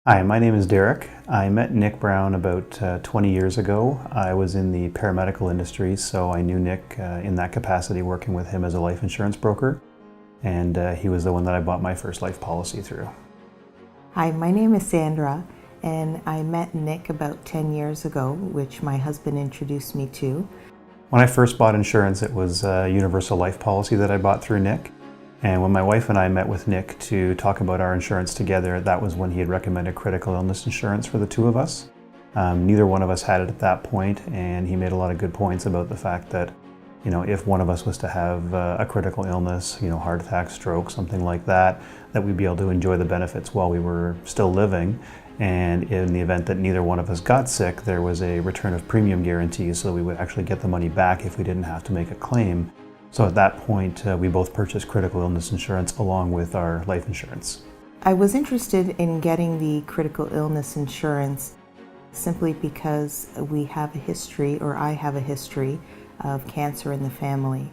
Hi, my name is Derek. I met Nick Brown about 20 years ago. I was in the paramedical industry, so I knew Nick in that capacity, working with him as a life insurance broker, and he was the one that I bought my first life policy through. Hi, my name is Sandra, and I met Nick about 10 years ago, which my husband introduced me to. When I first bought insurance, it was a universal life policy that I bought through Nick. And when my wife and I met with Nick to talk about our insurance together, that was when he had recommended critical illness insurance for the two of us. Neither one of us had it at that point, and he made a lot of good points about the fact that, if one of us was to have a critical illness, heart attack, stroke, something like that, that we'd be able to enjoy the benefits while we were still living. And in the event that neither one of us got sick, there was a return of premium guarantee, so we would actually get the money back if we didn't have to make a claim. So at that point, we both purchased critical illness insurance along with our life insurance. I was interested in getting the critical illness insurance simply because we have a history, or I have a history, of cancer in the family.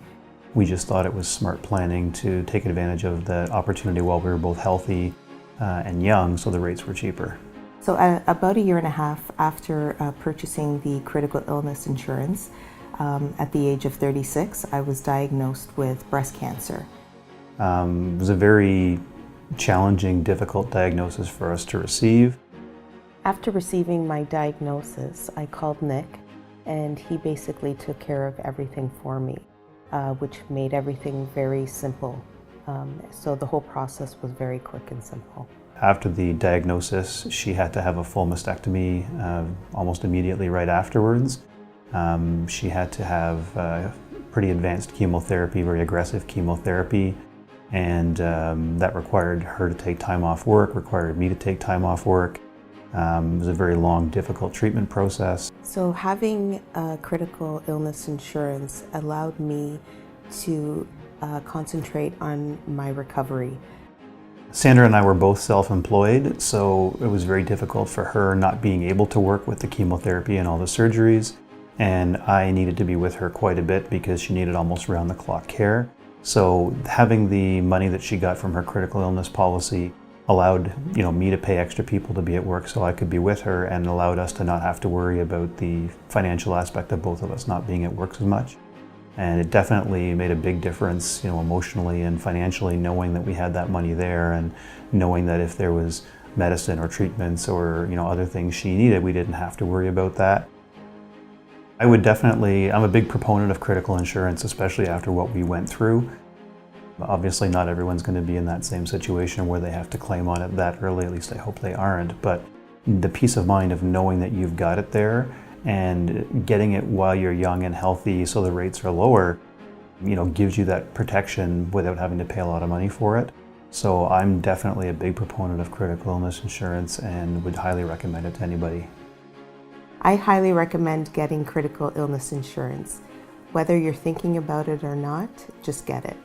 We just thought it was smart planning to take advantage of the opportunity while we were both healthy and young, so the rates were cheaper. So about a year and a half after purchasing the critical illness insurance, at the age of 36, I was diagnosed with breast cancer. It was a very challenging, difficult diagnosis for us to receive. After receiving my diagnosis, I called Nick, and he basically took care of everything for me, which made everything very simple. So the whole process was very quick and simple. After the diagnosis, she had to have a full mastectomy almost immediately right afterwards. She had to have pretty advanced chemotherapy, very aggressive chemotherapy, and that required her to take time off work, required me to take time off work. It was a very long, difficult treatment process. So having critical illness insurance allowed me to concentrate on my recovery. Sandra and I were both self-employed, so it was very difficult for her not being able to work with the chemotherapy and all the surgeries. And I needed to be with her quite a bit because she needed almost round-the-clock care. So having the money that she got from her critical illness policy allowed me to pay extra people to be at work so I could be with her, and allowed us to not have to worry about the financial aspect of both of us not being at work as much. And it definitely made a big difference, emotionally and financially, knowing that we had that money there, and knowing that if there was medicine or treatments or other things she needed, we didn't have to worry about that. I'm a big proponent of critical insurance, especially after what we went through. Obviously not everyone's going to be in that same situation where they have to claim on it that early, at least I hope they aren't, but the peace of mind of knowing that you've got it there and getting it while you're young and healthy so the rates are lower, gives you that protection without having to pay a lot of money for it. So I'm definitely a big proponent of critical illness insurance and would highly recommend it to anybody. I highly recommend getting critical illness insurance. Whether you're thinking about it or not, just get it.